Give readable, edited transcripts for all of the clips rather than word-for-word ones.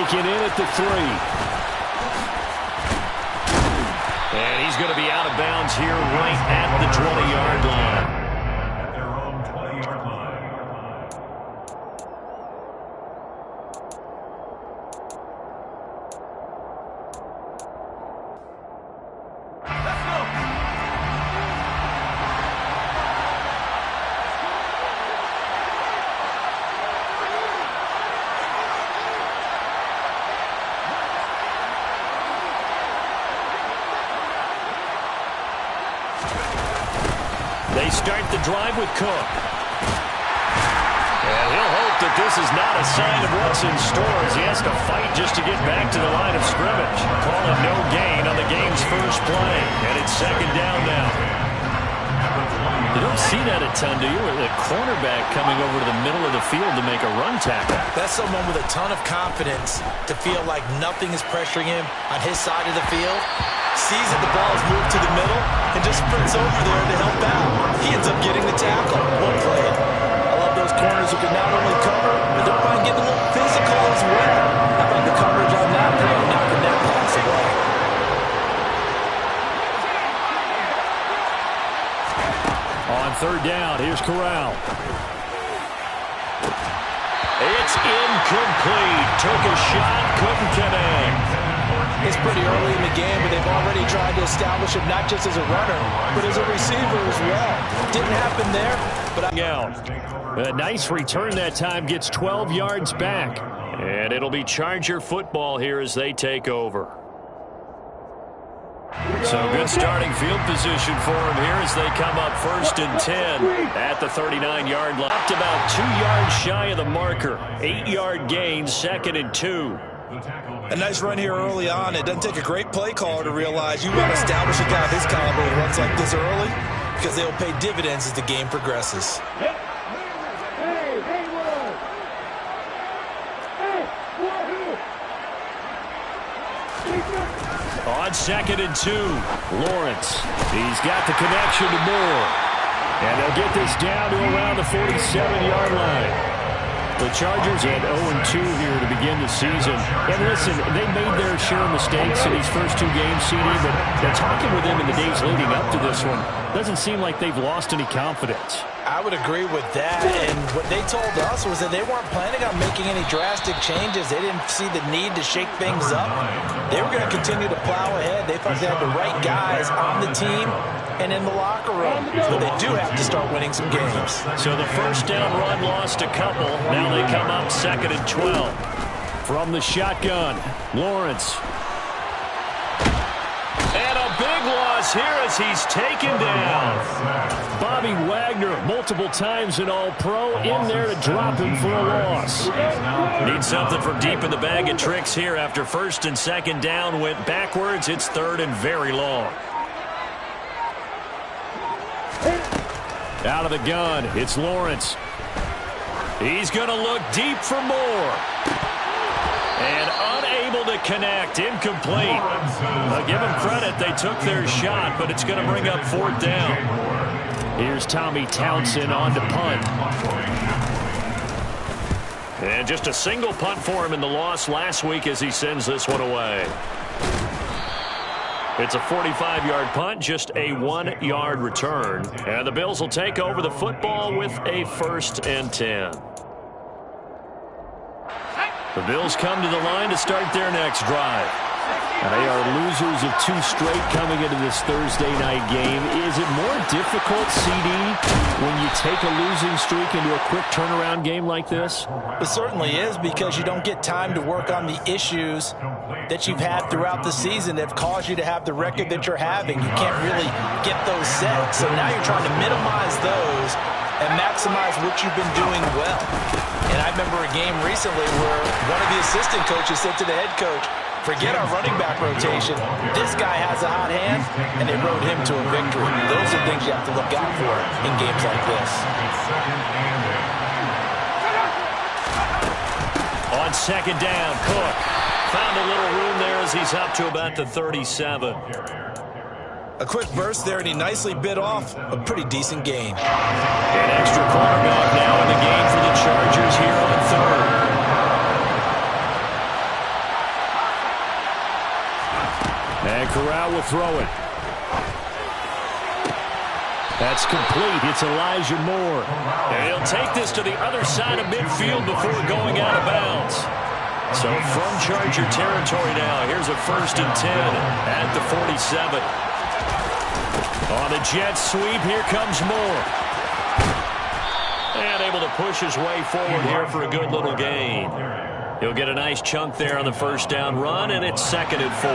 taken in at the 3. And he's going to be out of bounds here right at the 20-yard line. At their own 20-yard line. They start the drive with Cook. And he'll hope that this is not a sign of what's in store as he has to fight just to get back to the line of scrimmage. Call it no gain on the game's first play. And it's second down now. You don't see that a ton, do you? A cornerback coming over to the middle of the field to make a run tackle. That's someone with a ton of confidence to feel like nothing is pressuring him on his side of the field. Sees that the ball is moved to the middle and just sprints over there to help out. He ends up getting the tackle. Well played. I love those corners who can not only cover, but don't mind getting a little physical as well. How about the coverage on that play, knocking that pass away? On third down, here's Corral. It's incomplete. Took a shot, couldn't connect. It's pretty early in the game, but they've already tried to establish him not just as a runner, but as a receiver as well. Didn't happen there, but out. A nice return that time, gets 12 yards back. And it'll be Charger football here as they take over. So good starting field position for him here as they come up 1st and 10 at the 39-yard line. Up to about 2 yards shy of the marker. 8-yard gain, 2nd and 2. A nice run here early on. It doesn't take a great play caller to realize you want to establish a guy of his caliber who runs like this early because they'll pay dividends as the game progresses. On 2nd and 2, Lawrence. He's got the connection to Moore. And they'll get this down to around the 47-yard line. The Chargers at 0-2 here to begin the season. And listen, they made their share of mistakes in these first 2 games, CD, but they're talking with them in the days leading up to this one. Doesn't seem like they've lost any confidence. I would agree with that, and what they told us was that they weren't planning on making any drastic changes. They didn't see the need to shake things up. They were going to continue to plow ahead. They thought they had the right guys on the team and in the locker room, but they do have to start winning some games. So the first down run lost a couple. Now they come up 2nd and 12. From the shotgun, Lawrence. And a big loss here as he's taken down. Bobby Wagner, multiple times an All-Pro, in there to drop him for a loss. Need something from deep in the bag of tricks here after 1st and 2nd down went backwards. It's 3rd and very long. Out of the gun, it's Lawrence. He's going to look deep for more. And unable to connect, incomplete. I'll give them credit, they took their shot, but it's going to bring up 4th down. Here's Tommy Townsend on to punt. And just a single punt for him in the loss last week as he sends this one away. It's a 45-yard punt, just a 1-yard return. And the Bills will take over the football with a 1st and 10. The Bills come to the line to start their next drive. And they are losers of 2 straight coming into this Thursday night game. Is it more difficult, CD, when you take a losing streak into a quick turnaround game like this? It certainly is, because you don't get time to work on the issues that you've had throughout the season that have caused you to have the record that you're having. You can't really get those set. So now you're trying to minimize those and maximize what you've been doing well. And I remember a game recently where one of the assistant coaches said to the head coach, forget our running back rotation. This guy has a hot hand, and they rode him to a victory. Those are things you have to look out for in games like this. On 2nd down, Cook found a little room there as he's up to about the 37. A quick burst there, and he nicely bit off a pretty decent gain. An extra cornerback now in the game for the Chargers here on 3rd. throw it. That's complete. It's Elijah Moore. And he'll take this to the other side of midfield before going out of bounds. So from Charger territory now, here's a 1st and 10 at the 47. On the jet sweep, here comes Moore. And able to push his way forward here for a good little gain. He'll get a nice chunk there on the 1st down run, and it's 2nd and 4.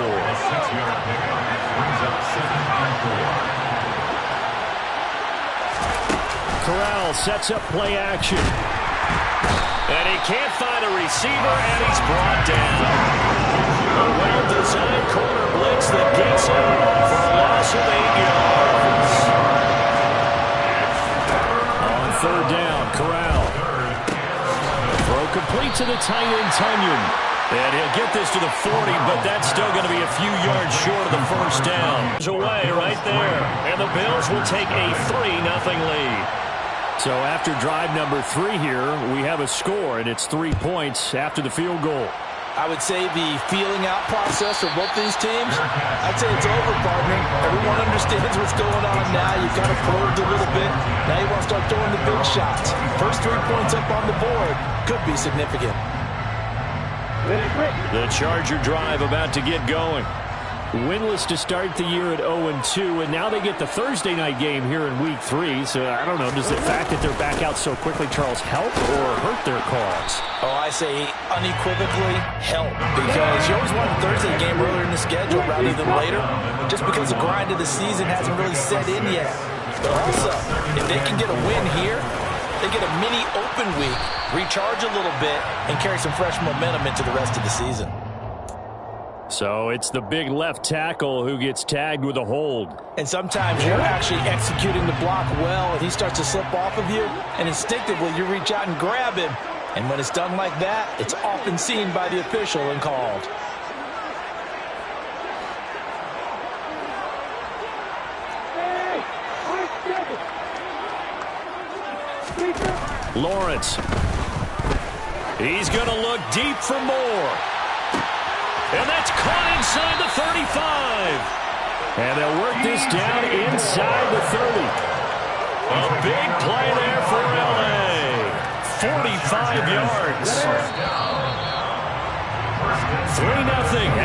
Corral sets up play action. And he can't find a receiver, and he's brought down. A well-designed corner blitz that gets him for a loss of 8 yards. On 3rd down, Corral. Throw complete to the tight end, Tunyon. And he'll get this to the 40, but that's still going to be a few yards short of the 1st down. It's away right there. And the Bills will take a 3-0 lead. So after drive number 3 here, we have a score, and it's 3 points after the field goal. I would say the feeling out process for both these teams, I'd say it's over, partner. Everyone understands what's going on now. You've kind of probed a little bit. Now you want to start throwing the big shots. First 3 points up on the board could be significant. The Charger drive about to get going. Winless to start the year at 0-2, and now they get the Thursday night game here in Week 3. So I don't know, does the fact that they're back out so quickly, Charles, help or hurt their cause? Oh, I say unequivocally help, because you always want a Thursday game earlier in the schedule rather than later, just because the grind of the season hasn't really set in yet. But also, if they can get a win here, they get a mini open week, recharge a little bit, and carry some fresh momentum into the rest of the season. So it's the big left tackle who gets tagged with a hold. And sometimes you're actually executing the block well, and he starts to slip off of you, and instinctively you reach out and grab him. And when it's done like that, it's often seen by the official and called. Lawrence. He's going to look deep for more. And that's caught inside the 35. And they'll work this down inside the 30. A big play there for L.A. 45 yards. 3-0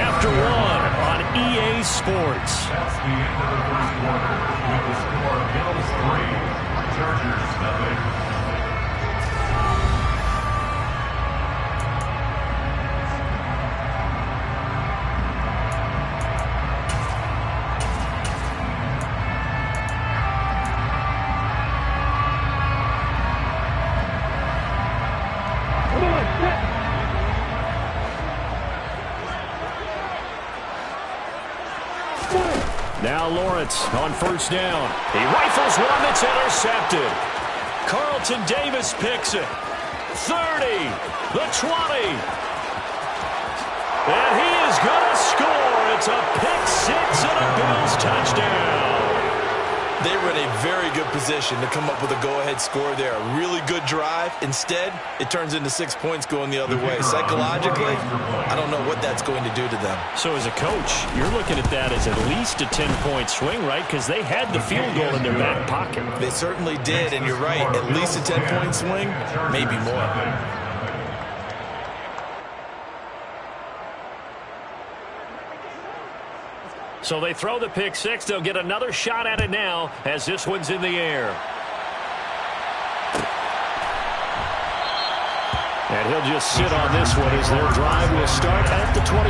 after 1 on EA Sports. That's the end of the first quarter. With the score, Bills 3, Chargers 0. Now Lawrence on 1st down. He rifles one that's intercepted. Carlton Davis picks it. 30, the 20. And he is going to score. It's a pick-6 and a Bills touchdown. They were in a very good position to come up with a go-ahead score there. A really good drive. Instead, it turns into 6 points going the other way. Psychologically, I don't know what that's going to do to them. So as a coach, you're looking at that as at least a 10-point swing, right? Because they had the field goal in their back pocket. They certainly did, and you're right. At least a 10-point swing, maybe more. So they throw the pick-6. They'll get another shot at it now as this one's in the air. And he'll just sit on this one as their drive will start at the 25.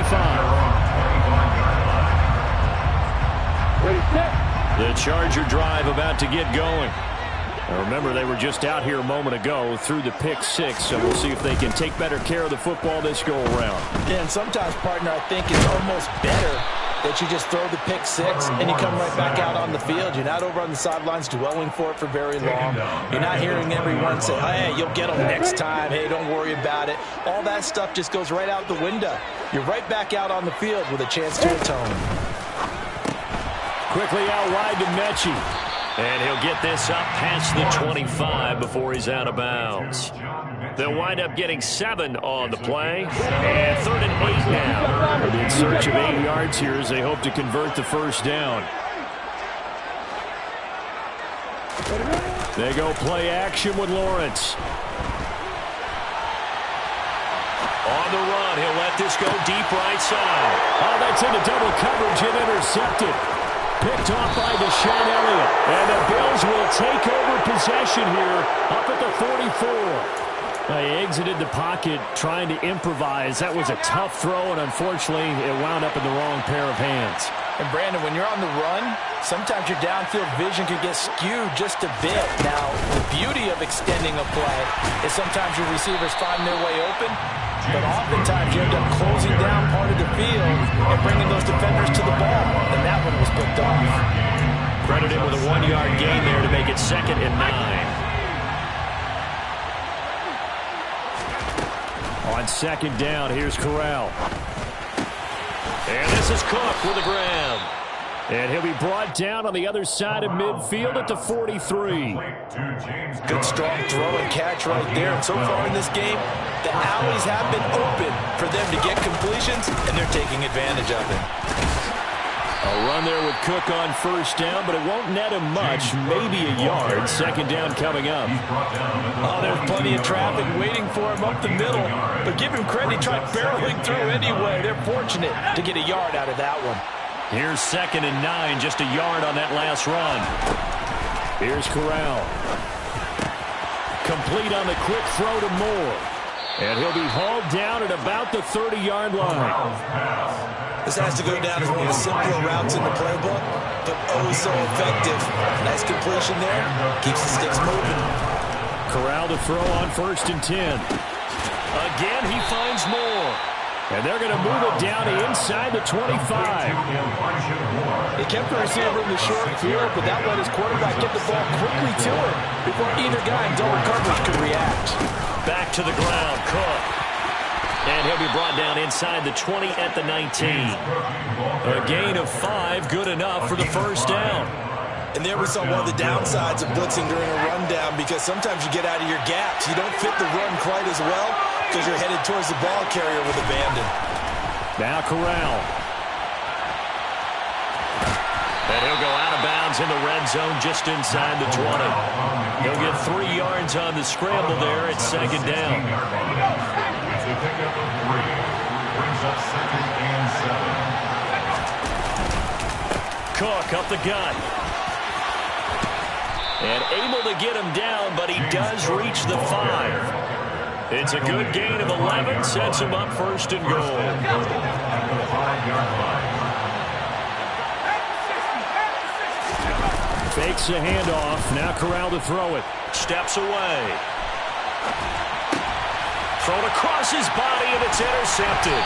The Charger drive about to get going. Now remember, they were just out here a moment ago through the pick-6, so we'll see if they can take better care of the football this go-around. Yeah, and sometimes, partner, I think it's almost better that you just throw the pick-6 and you come right back out on the field. You're not over on the sidelines dwelling for it for very long. You're not hearing everyone say, hey, you'll get them next time. Hey, don't worry about it. All that stuff just goes right out the window. You're right back out on the field with a chance to atone. Quickly out wide to Mechie. And he'll get this up past the 25 before he's out of bounds. They'll wind up getting 7 on the play. And 3rd and 8 now. They'll be in search of 8 yards here as they hope to convert the first down. They go play action with Lawrence. On the run, he'll let this go deep right side. Oh, that's into double coverage and intercepted. Picked off by Deshaun Elliott. And the Bills will take over possession here up at the 44. He exited the pocket trying to improvise. That was a tough throw, and unfortunately, it wound up in the wrong pair of hands. And, Brandon, when you're on the run, sometimes your downfield vision can get skewed just a bit. Now, the beauty of extending a play is sometimes your receivers find their way open, but oftentimes you end up closing down part of the field and bringing those defenders to the ball, and that one was picked off. Credited with a 1-yard gain there to make it 2nd and 9. On 2nd down, here's Corral. And this is Cook with a grab. And he'll be brought down on the other side of midfield at the 43. Good strong throw and catch right there. And so far in this game, the alleys have been open for them to get completions, and they're taking advantage of it. A run there with Cook on 1st down, but it won't net him much. Maybe a yard. 2nd down coming up. Oh, there's plenty of traffic waiting for him up the middle. But give him credit, he tried barreling through anyway. They're fortunate to get a yard out of that one. Here's 2nd and 9, just a yard on that last run. Here's Corral. Complete on the quick throw to Moore. And he'll be hauled down at about the 30-yard line. This has to go down as one of the simpler routes in the playbook, but oh so effective. Nice completion there. Keeps the sticks moving. Corral to throw on 1st and 10. Again, he finds Moore. And they're going to move it down to inside the 25. They kept the receiver in the short field, but that let his quarterback get the ball quickly to him before either guy in double coverage could react. Back to the ground, Cook. And he'll be brought down inside the 20 at the 19. A gain of 5, good enough for the first down. And there we saw one of the downsides of blitzing during a rundown, because sometimes you get out of your gaps. You don't fit the run quite as well because you're headed towards the ball carrier with abandon. Now Corral. And he'll go out of bounds in the red zone just inside the 20. He'll get 3 yards on the scramble there at 2nd down. They pick up a 3. Brings up 2nd and 7. Cook up the gut. And able to get him down, but he does reach the 5. It's a good gain of 11, sets him up 1st and goal. At the 5-yard line. Fakes a handoff. Now Corral to throw it. Steps away. Thrown across his body, and it's intercepted.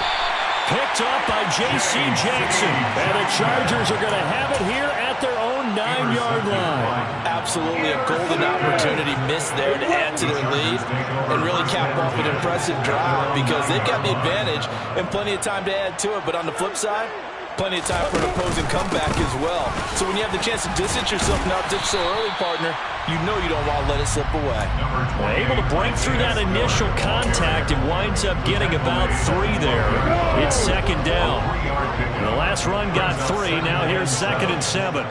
Picked up by J.C. Jackson. And the Chargers are going to have it here at their own 9-yard line. Absolutely a golden opportunity missed there to add to their lead and really cap off an impressive drive, because they've got the advantage and plenty of time to add to it. But on the flip side, plenty of time for an opposing comeback as well. So when you have the chance to distance yourself, not ditch so early, partner, you know you don't want to let it slip away. Able to break through that initial contact and winds up getting about 3 there. It's 2nd down. And the last run got 3. Now here's 2nd and 7.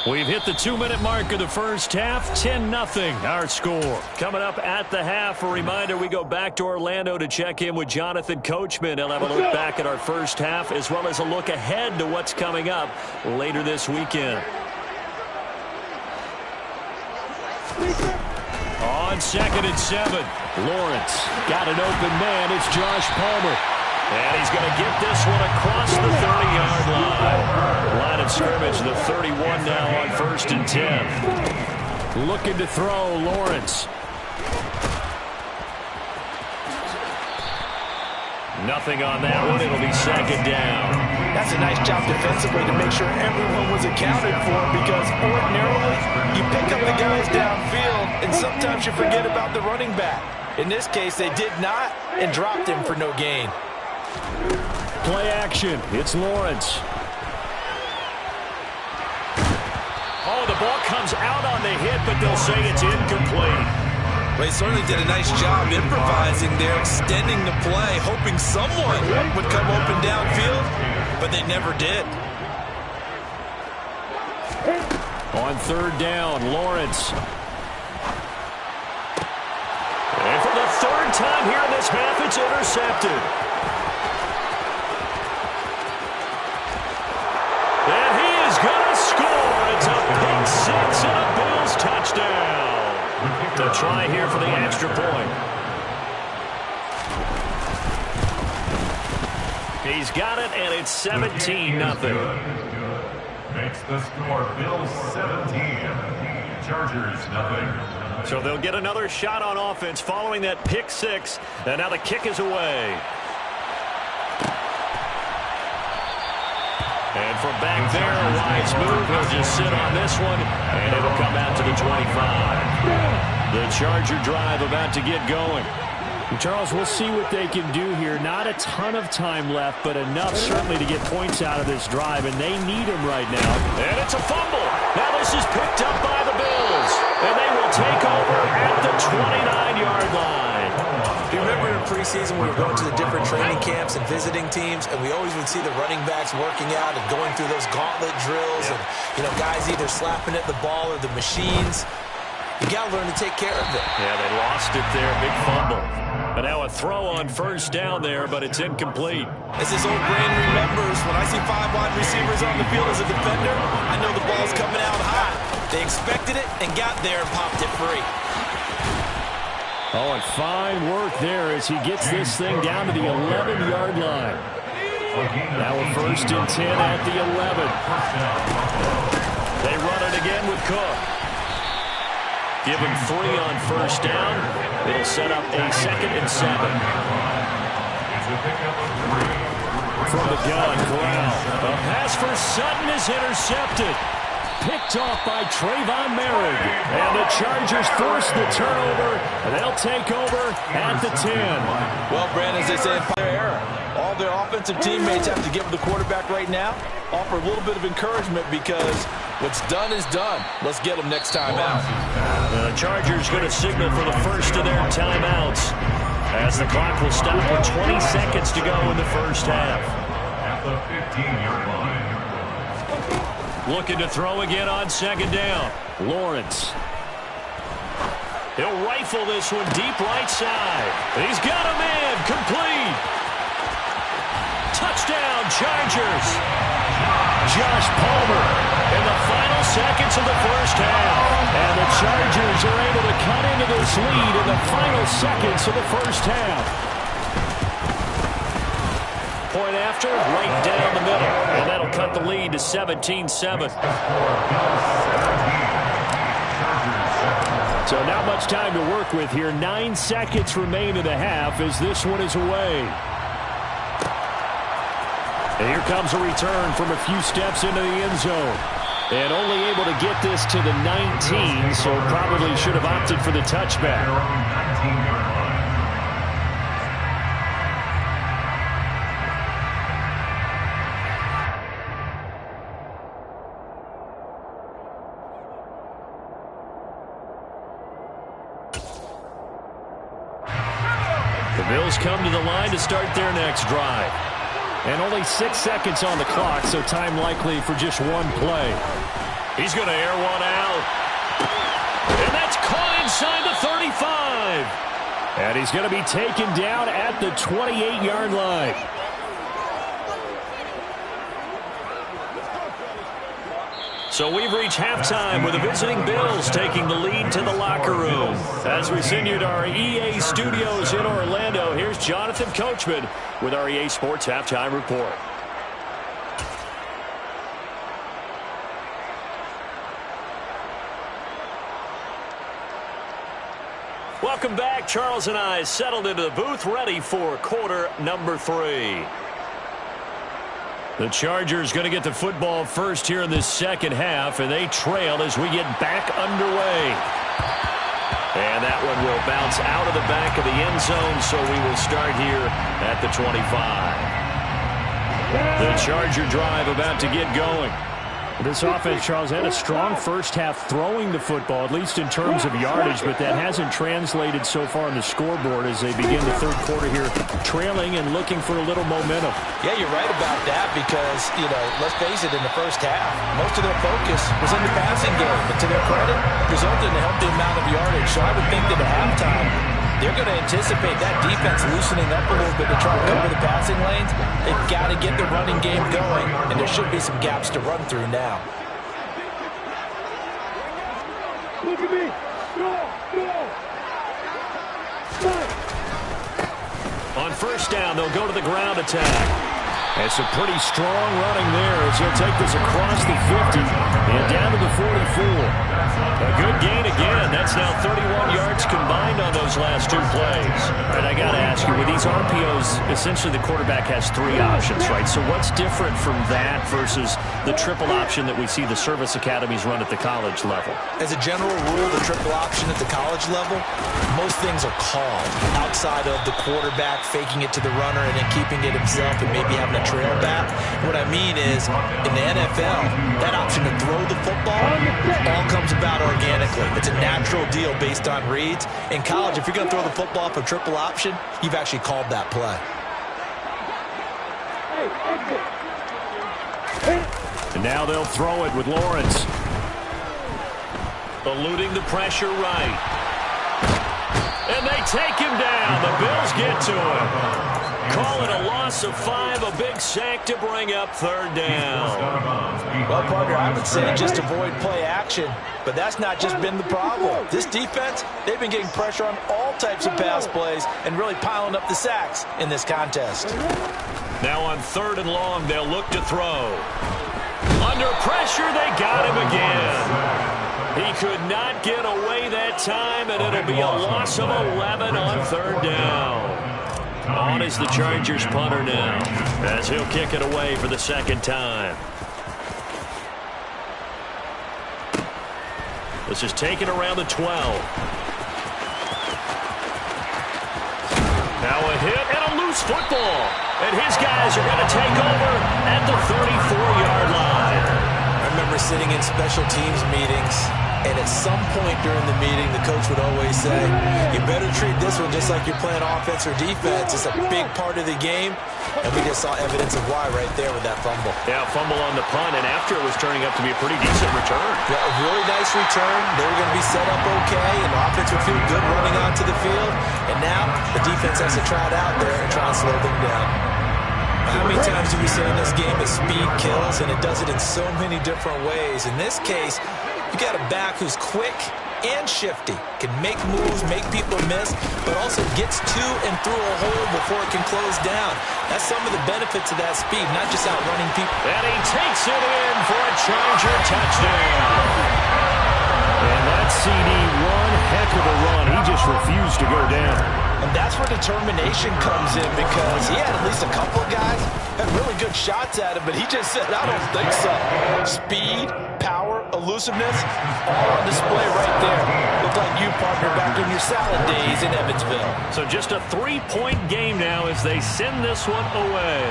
We've hit the 2-minute mark of the first half. 10-0 our score. Coming up at the half, a reminder, we go back to Orlando to check in with Jonathan Coachman. He'll have a look back at our first half, as well as a look ahead to what's coming up later this weekend. On 2nd and 7, Lawrence got an open man. It's Josh Palmer. And he's going to get this one across the 30-yard line. Line of scrimmage, the 31 now on 1st and 10. Looking to throw, Lawrence. Nothing on that one. It'll be 2nd down. That's a nice job defensively to make sure everyone was accounted for, because ordinarily you pick up the guys downfield and sometimes you forget about the running back. In this case, they did not and dropped him for no gain. play action. It's Lawrence. Oh, the ball comes out on the hit, but they'll say it's incomplete. They certainly did a nice job improvising there, extending the play, hoping someone would come open downfield, but they never did. On third down, Lawrence. And for the third time here in this half, it's intercepted. And he is going to score. It's a pick six and a Bills touchdown. To try here for the extra point. He's got it, and it's 17-0. Makes the score Bills 17, Chargers nothing. So they'll get another shot on offense following that pick six, and now the kick is away. And from back there, a wise move. He'll just sit on this one, and it'll come out to the 25. The Charger drive about to get going. And Charles, we'll see what they can do here. Not a ton of time left, but enough certainly to get points out of this drive, and they need them right now. And it's a fumble. Now this is picked up by the Bills, and they will take over at the 29-yard line. Do you remember in preseason we were going to the different training camps and visiting teams, and we always would see the running backs working out and going through those gauntlet drills, and guys either slapping at the ball or the machines. You got to learn to take care of it. Yeah, they lost it there. Big fumble. But now a throw on first down there, but it's incomplete. As this old brain remembers, when I see 5 wide receivers on the field as a defender, I know the ball's coming out high. They expected it and got there and popped it free. Oh, and fine work there as he gets this thing down to the 11-yard line. Now a 1st and 10 at the 11. They run it again with Cook. Give him 3 on first down. It'll set up a 2nd and 7. From the gun, Corral. A pass for Sutton is intercepted. Picked off by Trayvon Merrick. And the Chargers force the turnover. They'll take over at the 10. Well, Brandon, as they say in Pioneer era, all their offensive teammates have to give the quarterback right now, offer a little bit of encouragement because what's done is done. Let's get them next time out. The Chargers going to signal for the first of their timeouts as the clock will stop with 20 seconds to go in the first half. At the 15-yard line. Looking to throw again on second down. Lawrence. He'll rifle this one deep right side. He's got a man. Complete. Touchdown, Chargers. Josh Palmer in the final seconds of the first half. And the Chargers are able to cut into this lead in the final seconds of the first half. Point after, right down the middle. And that'll cut the lead to 17-7. So not much time to work with here. 9 seconds remain in the half as this one is away. And here comes a return from a few steps into the end zone. And only able to get this to the 19, so probably should have opted for the touchback. The Bills come to the line to start their next drive. And only 6 seconds on the clock, so time likely for just one play. He's going to air one out. And that's caught inside the 35. And he's going to be taken down at the 28-yard line. So we've reached halftime with the visiting Bills taking the lead to the locker room. As we send you to our EA studios in Orlando, here's Jonathan Coachman with our EA Sports Halftime Report. Welcome back. Charles and I settled into the booth ready for quarter number 3. The Chargers going to get the football first here in this second half, and they trail as we get back underway. And that one will bounce out of the back of the end zone, so we will start here at the 25. The Charger drive about to get going. This offense, Charles, had a strong first half throwing the football, at least in terms of yardage, but that hasn't translated so far on the scoreboard as they begin the third quarter here, trailing and looking for a little momentum. Yeah, you're right about that because, let's face it, in the first half, most of their focus was in the passing game. But to their credit, resulted in a healthy amount of yardage. So I would think that at halftime, they're going to anticipate that defense loosening up a little bit to try to cover the passing lanes. They've got to get the running game going, and there should be some gaps to run through now. Look at me. On first down, they'll go to the ground attack. And some pretty strong running there as he'll take this across the 50 and down to the 44. A good gain again. That's now 31 yards combined on those last two plays. All right, I got to ask you, with these RPOs, essentially the quarterback has three options, right? So what's different from that versus the triple option that we see the service academies run at the college level? As a general rule, the triple option at the college level, most things are called outside of the quarterback faking it to the runner and then keeping it himself and maybe having a trail back. What I mean is, in the NFL, that option to throw the football all comes about organically. It's a natural deal based on reads. In college, if you're going to throw the football for triple option, you've actually called that play. And now they'll throw it with Lawrence. Eluding the pressure right. And they take him down. The Bills get to him. Call it a loss of 5, a big sack to bring up third down. Well, partner, I would say just avoid play action, but that's not just been the problem. This defense, they've been getting pressure on all types of pass plays and really piling up the sacks in this contest. Now on third and long, they'll look to throw. Under pressure, they got him again. He could not get away that time, and it'll be a loss of 11 on third down. On is the Chargers punter now, as he'll kick it away for the second time. This is taken around the 12. Now a hit and a loose football. And his guys are going to take over at the 34-yard line. I remember sitting in special teams meetings, and at some point during the meeting, the coach would always say, you better treat this one just like you're playing offense or defense. It's a big part of the game, and we just saw evidence of why right there with that fumble. Yeah, fumble on the punt, and after it was turning up to be a pretty decent return. Yeah, a really nice return. They were going to be set up okay, and the offense would feel good running onto the field. And now the defense has to try it out there and try and slow them down. How many times do we say in this game that speed kills, and it does it in so many different ways? In this case, you got a back who's quick and shifty, can make moves, make people miss, but also gets to and through a hole before it can close down. That's some of the benefits of that speed, not just outrunning people. And he takes it in for a Charger touchdown. And that CD, one heck of a run. He just refused to go down. And that's where determination comes in, because he had at least a couple of guys had really good shots at him, but he just said, I don't think so. Speed, power, elusiveness, all on display right there. Looked like you, partner, back in your salad days in Evansville. So just a 3-point game now as they send this one away.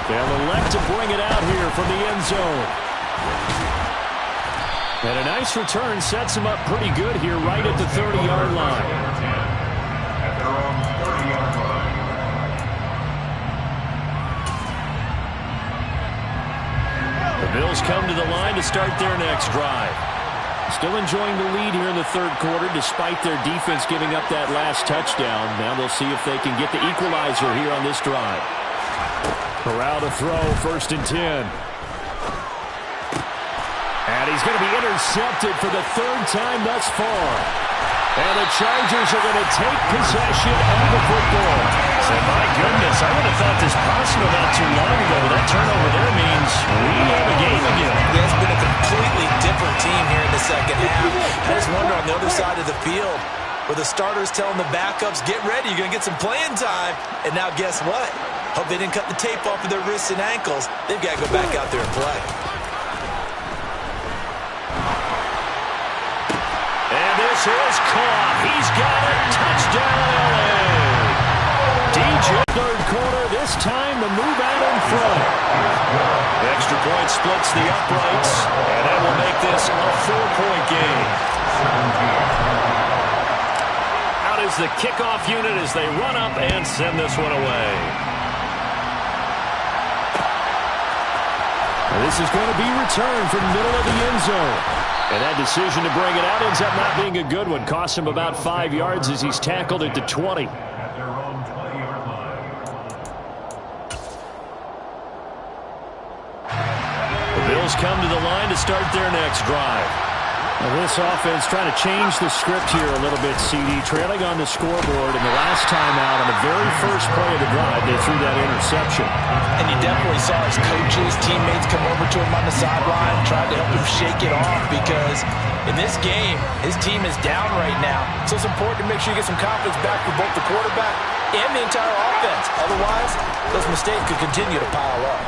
They'll elect to bring it out here from the end zone. And a nice return sets him up pretty good here right at the 30-yard line. At their own 30-yard line. The Bills come to the line to start their next drive. Still enjoying the lead here in the third quarter despite their defense giving up that last touchdown. Now they'll see if they can get the equalizer here on this drive. Corral to throw, 1st and 10. And he's going to be intercepted for the 3rd time thus far. And the Chargers are going to take possession of the football. So my goodness, I would have thought this possible not too long ago, but that turnover there means we have a game again. Yeah, it's been a completely different team here in the second half. I just wonder on the other side of the field, where the starters telling the backups, get ready, you're going to get some playing time. And now guess what? Hope they didn't cut the tape off of their wrists and ankles. They've got to go back out there and play. And this is caught. He's got a touchdown, LA. DJ, third quarter. This point splits the uprights, and that will make this a 4-point game. Out is the kickoff unit as they run up and send this one away. This is going to be returned from the middle of the end zone. And that decision to bring it out ends up not being a good one. Costs him about 5 yards as he's tackled at the 20. At their own 20-yard line. The Bills come to the line to start their next drive. Now this offense trying to change the script here a little bit, CD. Trailing on the scoreboard, and the last time out on the very first play of the drive, they threw that interception. And you definitely saw his coaches, teammates come over to him on the sideline, tried to help him shake it off because in this game, his team is down right now. So it's important to make sure you get some confidence back for both the quarterback and the entire offense. Otherwise, those mistakes could continue to pile up.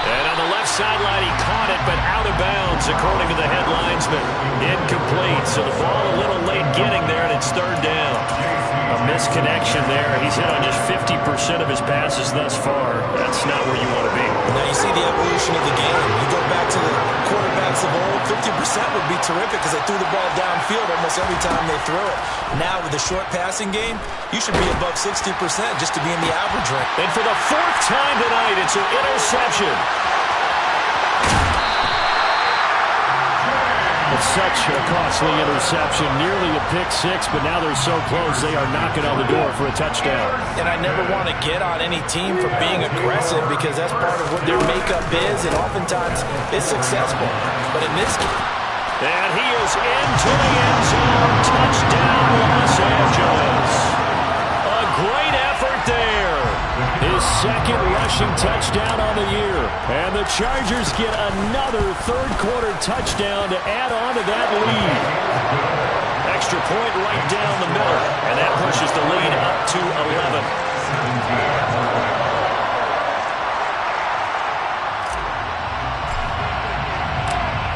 And on the left sideline, he caught it, but out of bounds, according to the head linesman. Incomplete, so the ball a little late getting there, and it's third down. A misconnection there. He's hit on just 50% of his passes thus far. That's not where you want to be. Now you see the evolution of the game. You go back to the quarterbacks of old, 50% would be terrific because they threw the ball downfield almost every time they threw it. Now with the short passing game, you should be above 60% just to be in the average range. And for the 4th time tonight, it's an interception. It's such a costly interception, nearly a pick-6, but now they're so close they are knocking on the door for a touchdown. And I never want to get on any team for being aggressive because that's part of what their makeup is, and oftentimes it's successful. But in this game... And he is into the end zone. Touchdown, Los Angeles. A great effort there. His second rushing touchdown on the year. And the Chargers get another third-quarter touchdown to add on to that lead. Extra point right down the middle. And that pushes the lead up to 11.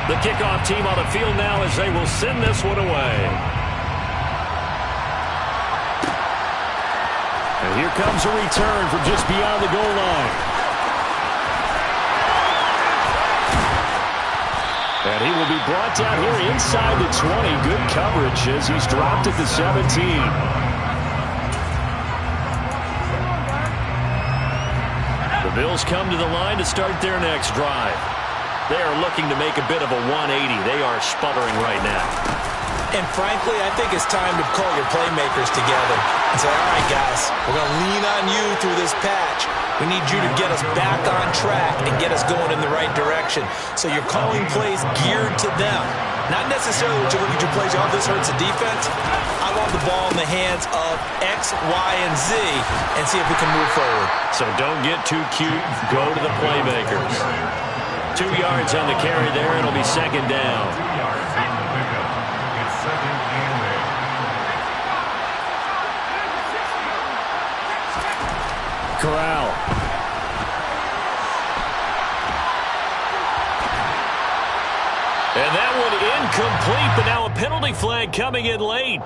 The kickoff team on the field now as they will send this one away. And here comes a return from just beyond the goal line. And he will be brought down here inside the 20. Good coverage as he's dropped at the 17. The Bills come to the line to start their next drive. They are looking to make a bit of a 180. They are sputtering right now. And frankly, I think it's time to call your playmakers together and say, all right, guys, we're going to lean on you through this patch. We need you to get us back on track and get us going in the right direction. So you're calling plays geared to them. Not necessarily when you look at your plays, oh, this hurts the defense. I want the ball in the hands of X, Y, and Z and see if we can move forward. So don't get too cute. Go to the playmakers. 2 yards on the carry there. It'll be second down. 2 yards on the pickup. It's second and 8. Corral. And that one incomplete, but now a penalty flag coming in late.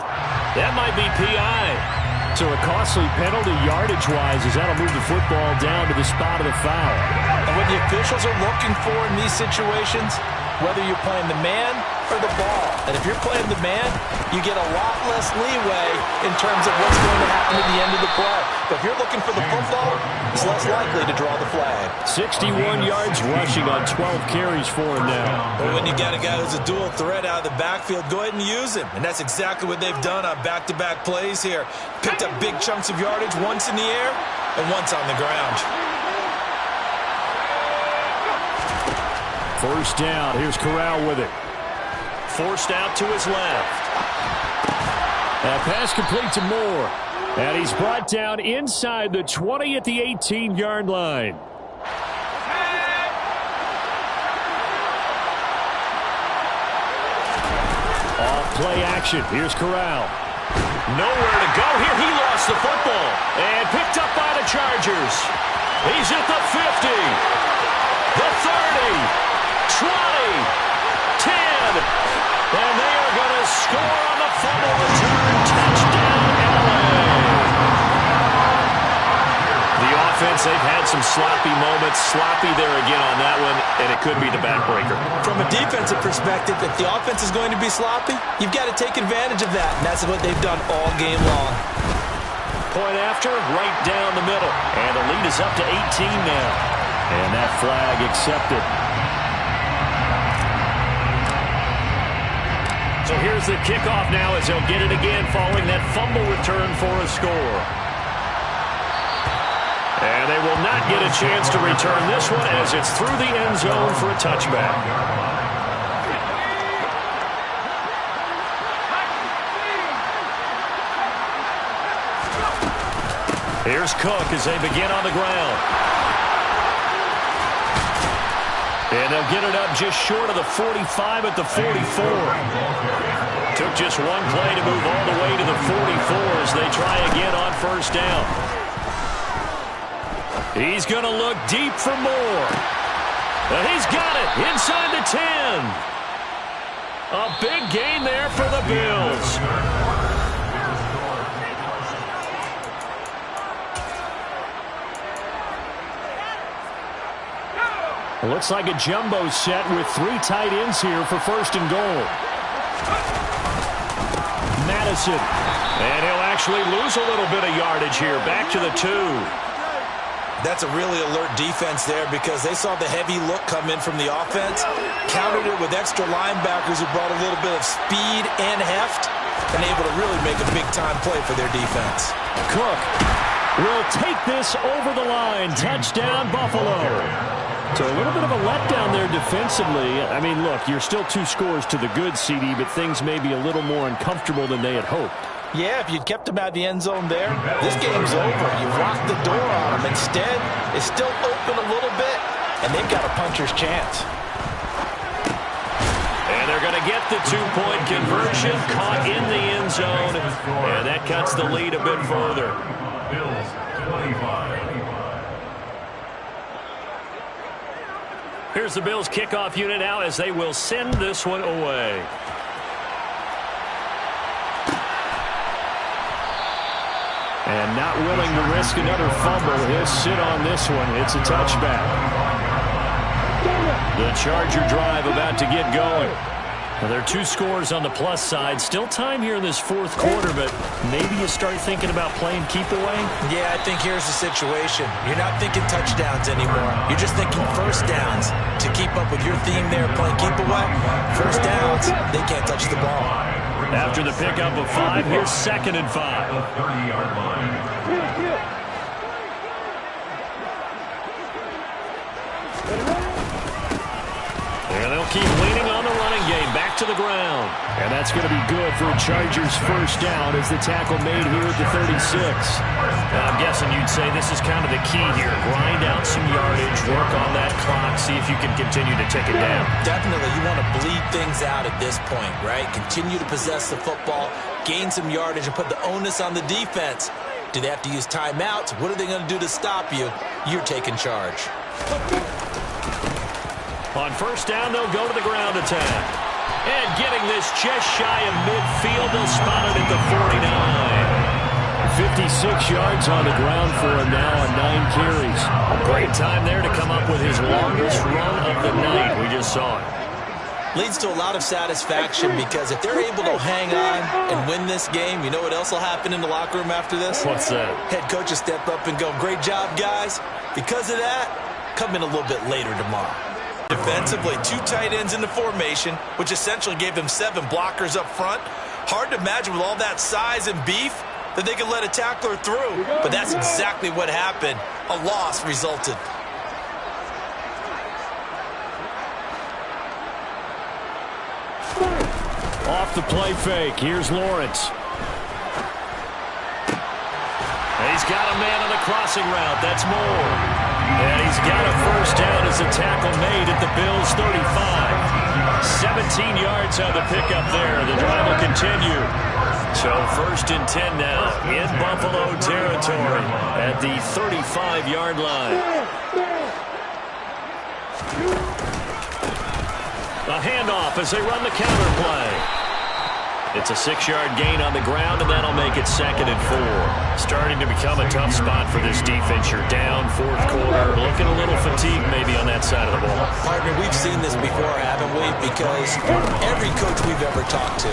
That might be PI. So a costly penalty yardage-wise as that'll move the football down to the spot of the foul. And what the officials are looking for in these situations, whether you're playing the man or the ball. And if you're playing the man, you get a lot less leeway in terms of what's going to happen at the end of the play. But if you're looking for the football, it's less likely to draw the flag. 61 yards rushing on 12 carries for him now. But when you got a guy who's a dual threat out of the backfield, go ahead and use him. And that's exactly what they've done on back-to-back plays here. Picked up big chunks of yardage, once in the air and once on the ground. First down. Here's Corral with it. Forced out to his left. A pass complete to Moore. And he's brought down inside the 20 at the 18-yard line. Off play action. Here's Corral. Nowhere to go here. He lost the football. And picked up by the Chargers. He's at the 50. The 30. 20, 10, and they are going to score on the fumble return. Touchdown, LA. The offense they've had some sloppy moments. Sloppy there again on that one, and it could be the backbreaker. From a defensive perspective, if the offense is going to be sloppy, you've got to take advantage of that, and that's what they've done all game long. Point after, right down the middle. And the lead is up to 18 now. And that flag accepted. So here's the kickoff now as he'll get it again following that fumble return for a score. And they will not get a chance to return this one as it's through the end zone for a touchback. Here's Cook as they begin on the ground. And they'll get it up just short of the 45 at the 44. Took just one play to move all the way to the 44 as they try again on first down. He's going to look deep for more. And he's got it inside the 10. A big gain there for the Bills. Looks like a jumbo set with 3 tight ends here for first and goal. Madison. And he'll actually lose a little bit of yardage here. Back to the 2. That's a really alert defense there because they saw the heavy look come in from the offense, countered it with extra linebackers who brought a little bit of speed and heft, and able to really make a big-time play for their defense. Cook will take this over the line. Touchdown, Buffalo. So a little bit of a letdown there defensively. I mean, look, you're still 2 scores to the good, CD, but things may be a little more uncomfortable than they had hoped. Yeah, if you'd kept them out of the end zone there, this game's over. You've locked the door on them. Instead, it's still open a little bit, and they've got a puncher's chance. And they're going to get the 2-point conversion, caught in the end zone, and that cuts the lead a bit further. Bills 25. Here's the Bills kickoff unit now as they will send this one away. And not willing to risk another fumble. He'll sit on this one. It's a touchback. The Charger drive about to get going. Now, there are 2 scores on the plus side. Still time here in this 4th quarter, but maybe you start thinking about playing keep away? Yeah, I think here's the situation. You're not thinking touchdowns anymore. You're just thinking first downs. To keep up with your theme there, playing keep away, first downs, they can't touch the ball. After the pickup of 5, here's 2nd and 5. 30-yard line. And they'll keep leaning on the running game. Back to the ground. And that's going to be good for a Chargers first down as the tackle made here at the 36. Now, I'm guessing you'd say this is kind of the key here. Grind out some yardage, work on that clock, see if you can continue to tick it down. Definitely. You want to bleed things out at this point, right? Continue to possess the football, gain some yardage, and put the onus on the defense. Do they have to use timeouts? What are they going to do to stop you? You're taking charge. On first down, they'll go to the ground attack. And getting this just shy of midfield, they'll spot it at the 49. 56 yards on the ground for him now on 9 carries. Great time there to come up with his longest run of the night. We just saw it. Leads to a lot of satisfaction because if they're able to hang on and win this game, you know what else will happen in the locker room after this? What's that? Head coach will step up and go, great job, guys. Because of that, come in a little bit later tomorrow. Defensively, 2 tight ends in the formation, which essentially gave them 7 blockers up front. Hard to imagine with all that size and beef that they could let a tackler through, but that's exactly what happened. A loss resulted. Off the play fake, here's Lawrence. And he's got a man on the crossing route, that's Moore. And he's got a first down as a tackle made at the Bills' 35. 17 yards on the pickup there. The drive will continue. So first and 10 now in Buffalo territory at the 35-yard line. A handoff as they run the counter play. It's a 6-yard gain on the ground, and that'll make it 2nd and 4. Starting to become a tough spot for this defense. You're down 4th quarter, looking a little fatigued maybe on that side of the ball. Partner, we've seen this before, haven't we? Because every coach we've ever talked to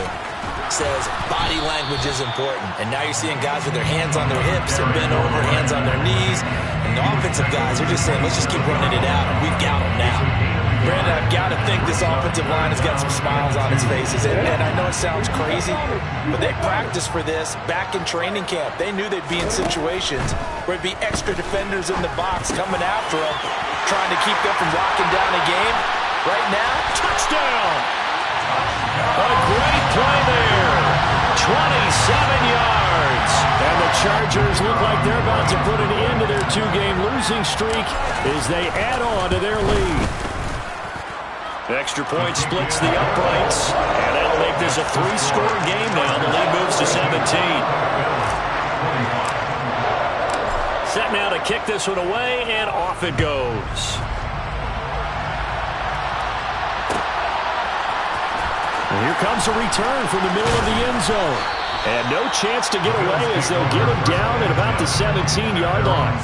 says body language is important. And now you're seeing guys with their hands on their hips, they're bent over, hands on their knees. And the offensive guys are just saying, let's just keep running it out, and we've got them now. Brandon, I've got to think this offensive line has got some smiles on its faces. And I know it sounds crazy, but they practiced for this back in training camp. They knew they'd be in situations where it'd be extra defenders in the box coming after them, trying to keep them from locking down a game. Right now, touchdown! A great play there. 27 yards. And the Chargers look like they're about to put an end to their 2-game losing streak as they add on to their lead. Extra point splits the uprights, and that'll make this a 3-score game now. The lead moves to 17. Set now to kick this one away, and off it goes. And here comes a return from the middle of the end zone. And no chance to get away as they'll get him down at about the 17-yard line.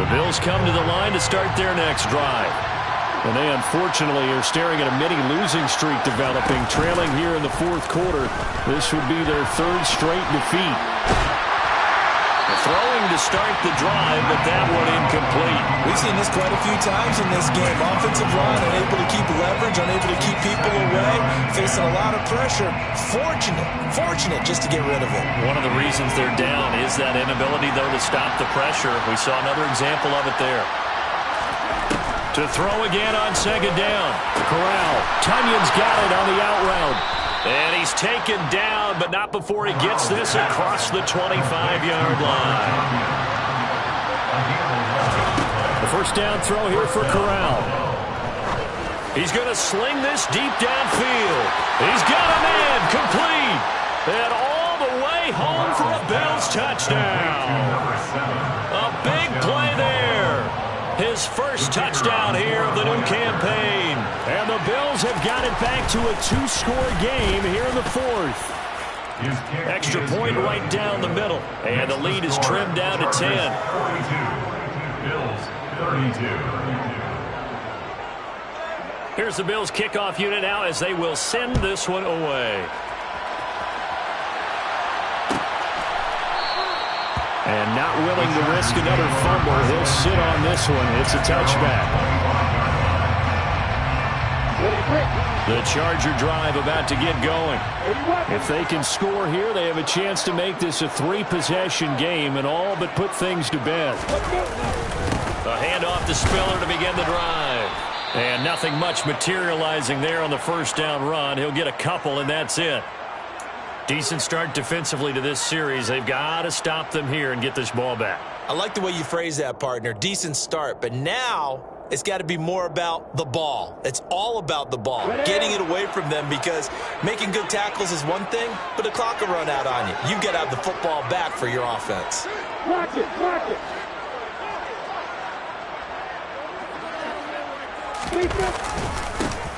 The Bills come to the line to start their next drive. And they unfortunately are staring at a mini losing streak developing, trailing here in the 4th quarter. This would be their 3rd straight defeat. Throwing to start the drive, but that one incomplete. We've seen this quite a few times in this game. Offensive line unable to keep leverage, unable to keep people away, facing a lot of pressure. Fortunate just to get rid of it. One of the reasons they're down is that inability, though, to stop the pressure. We saw another example of it there. To throw again on 2nd down. Corral. Tunyon's got it on the out route. And he's taken down, but not before he gets this across the 25-yard line. The first down throw here for Corral. He's going to sling this deep downfield. He's got a man complete. And all the way home for a Bills touchdown. A big play there. His first touchdown here of the new campaign. And the Bills have got it back to a 2-score game here in the 4th. Extra point right down the middle. And the lead is trimmed down to 10. Bills 32. Here's the Bills kickoff unit now as they will send this one away. And not willing to risk another fumble, he'll sit on this one. It's a touchback. The Charger drive about to get going. If they can score here, they have a chance to make this a 3-possession game and all but put things to bed. A handoff to Spiller to begin the drive. And nothing much materializing there on the first down run. He'll get a couple, and that's it. Decent start defensively to this series. They've got to stop them here and get this ball back. I like the way you phrase that, partner. Decent start, but now it's got to be more about the ball. It's all about the ball, getting it away from them, because making good tackles is one thing, but the clock will run out on you. You've got to have the football back for your offense. Watch it, watch it.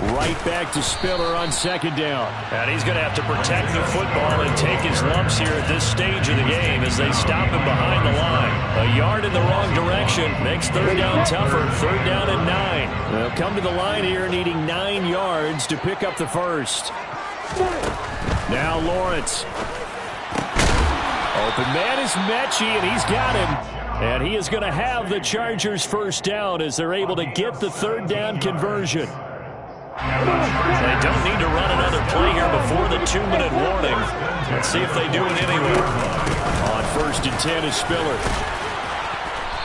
Right back to Spiller on 2nd down. And he's going to have to protect the football and take his lumps here at this stage of the game as they stop him behind the line. A yard in the wrong direction makes 3rd down tougher. 3rd down and 9. They'll come to the line here needing 9 yards to pick up the first. Now Lawrence. Open man is Mechie, and he's got him. And he is going to have the Chargers first down as they're able to get the 3rd down conversion. They don't need to run another play here before the 2-minute warning. Let's see if they do it anyway. On 1st and 10 is Spiller.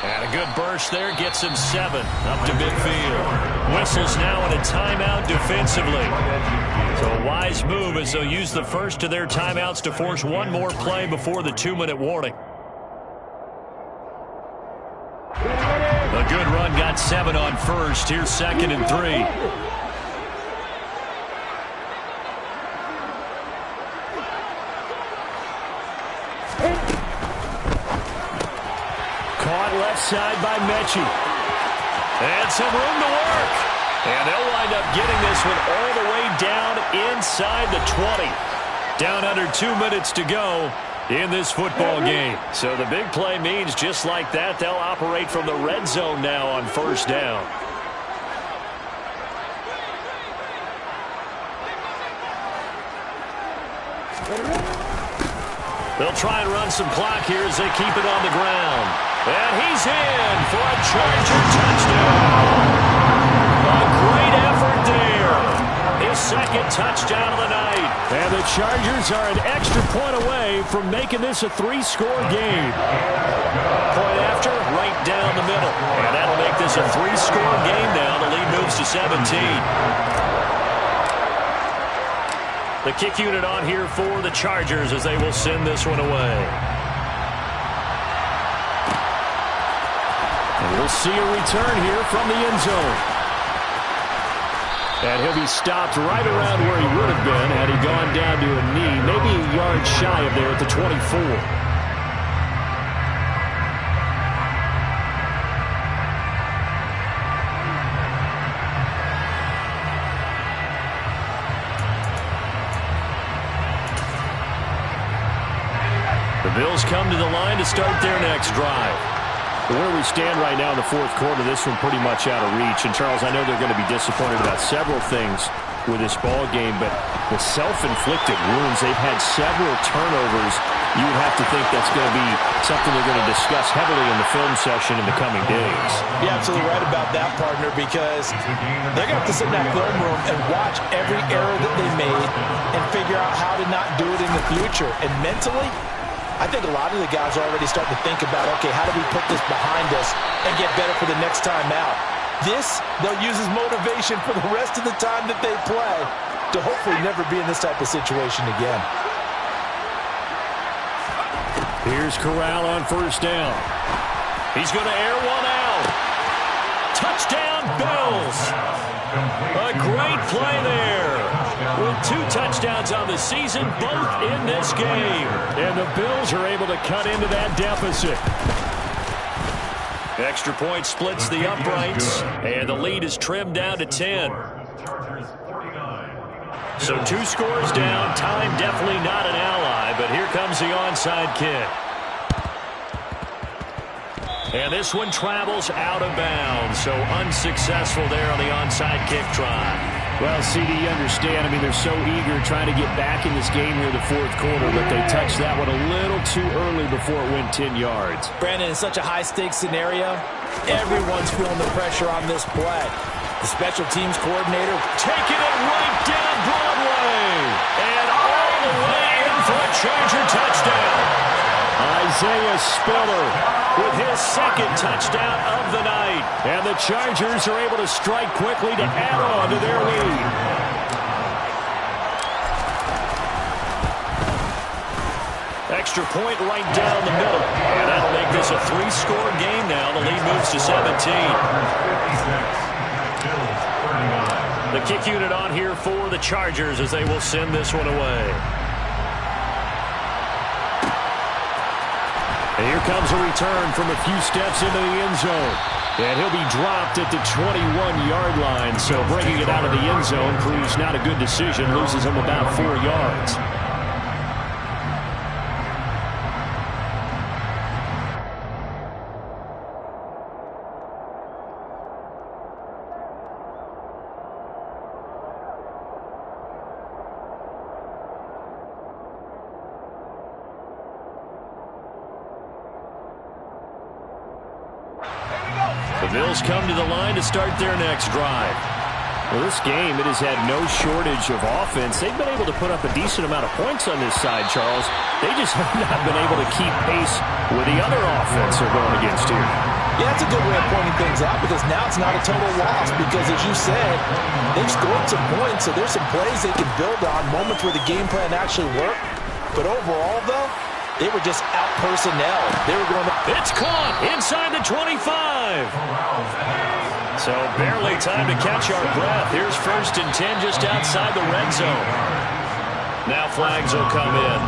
And a good burst there gets him 7 up to midfield. Whistles now in a timeout defensively. So a wise move as they'll use the first of their timeouts to force one more play before the 2-minute warning. A good run got 7 on 1st. Here's 2nd and 3. Caught left side by Mechie. And some room to work. And they'll wind up getting this one all the way down inside the 20. Down under 2 minutes to go in this football game. So the big play means just like that, they'll operate from the red zone now on first down. They'll try and run some clock here as they keep it on the ground. And he's in for a Charger touchdown. A great effort there. His second touchdown of the night. And the Chargers are an extra point away from making this a 3-score game. Point after, right down the middle. And that'll make this a 3-score game now. The lead moves to 17. The kick unit on here for the Chargers as they will send this one away. And we'll see a return here from the end zone. And he'll be stopped right around where he would have been had he gone down to a knee, maybe a yard shy of there at the 24. The Bills come to the line to start their next drive. Where we stand right now in the fourth quarter, this one pretty much out of reach. And, Charles, I know they're going to be disappointed about several things with this ball game, but the self-inflicted wounds, they've had several turnovers. You would have to think that's going to be something they're going to discuss heavily in the film session in the coming days. You're absolutely right about that, partner, because they're going to have to sit in that film room and watch every error that they made and figure out how to not do it in the future. And mentally, I think a lot of the guys are already starting to think about, okay, how do we put this behind us and get better for the next time out? This, they'll use as motivation for the rest of the time that they play to hopefully never be in this type of situation again. Here's Corral on first down. He's going to air one out. Touchdown, Bills. A great play there. With 2 touchdowns on the season, both in this game. And the Bills are able to cut into that deficit. Extra point splits the uprights, and the lead is trimmed down to 10. So 2 scores down. Time definitely not an ally, but here comes the onside kick. And this one travels out of bounds, so unsuccessful there on the onside kick try. Well, CD, you understand. I mean, they're so eager trying to get back in this game here in the fourth quarter, but they touched that one a little too early before it went 10 yards. Brandon, in such a high-stakes scenario, everyone's feeling the pressure on this play. The special teams coordinator taking it right down Broadway. And all the way in for a Charger touchdown. Isaiah Spiller with his second touchdown of the night. And the Chargers are able to strike quickly to add on to their lead. Extra point right down the middle. And that'll make this a 3-score game now. The lead moves to 17. The kick unit on here for the Chargers as they will send this one away. And here comes a return from a few steps into the end zone. And he'll be dropped at the 21-yard line. So bringing it out of the end zone proves not a good decision. Loses him about 4 yards. The Bills come to the line to start their next drive. Well, this game, it has had no shortage of offense. They've been able to put up a decent amount of points on this side, Charles. They just have not been able to keep pace with the other offense they're going against here. Yeah, that's a good way of pointing things out because now it's not a total loss because, as you said, they've scored some points, so there's some plays they can build on, moments where the game plan actually worked. But overall, though, they were just out-personnel. They were going to... It's caught inside the 25. So barely time to catch our breath. Here's 1st and 10 just outside the red zone. Now flags will come in.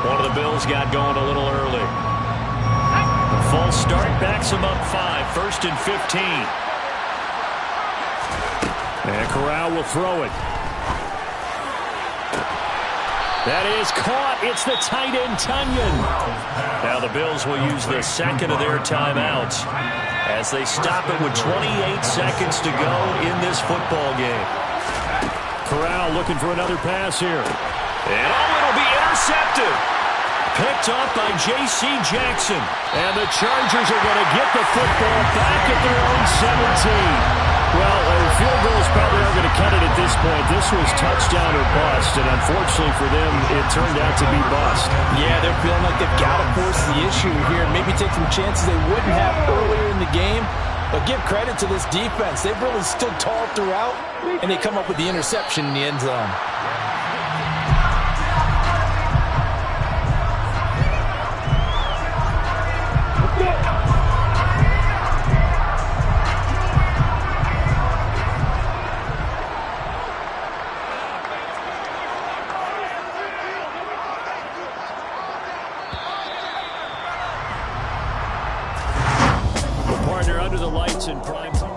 One of the Bills got going a little early. The false start backs him up 5. 1st and 15. And Corral will throw it. That is caught. It's the tight end, Tunyon. Now the Bills will use the second of their timeouts as they stop it with 28 seconds to go in this football game. Corral looking for another pass here. And it'll be intercepted. Picked up by J.C. Jackson. And the Chargers are going to get the football back at their own 17. Well, field goals probably aren't going to cut it at this point. This was touchdown or bust, and unfortunately for them, it turned out to be bust. Yeah, they're feeling like they've got to force the issue here. Maybe take some chances they wouldn't have earlier in the game. But give credit to this defense. They've really stood tall throughout, and they come up with the interception in the end zone. Under the lights in prime time.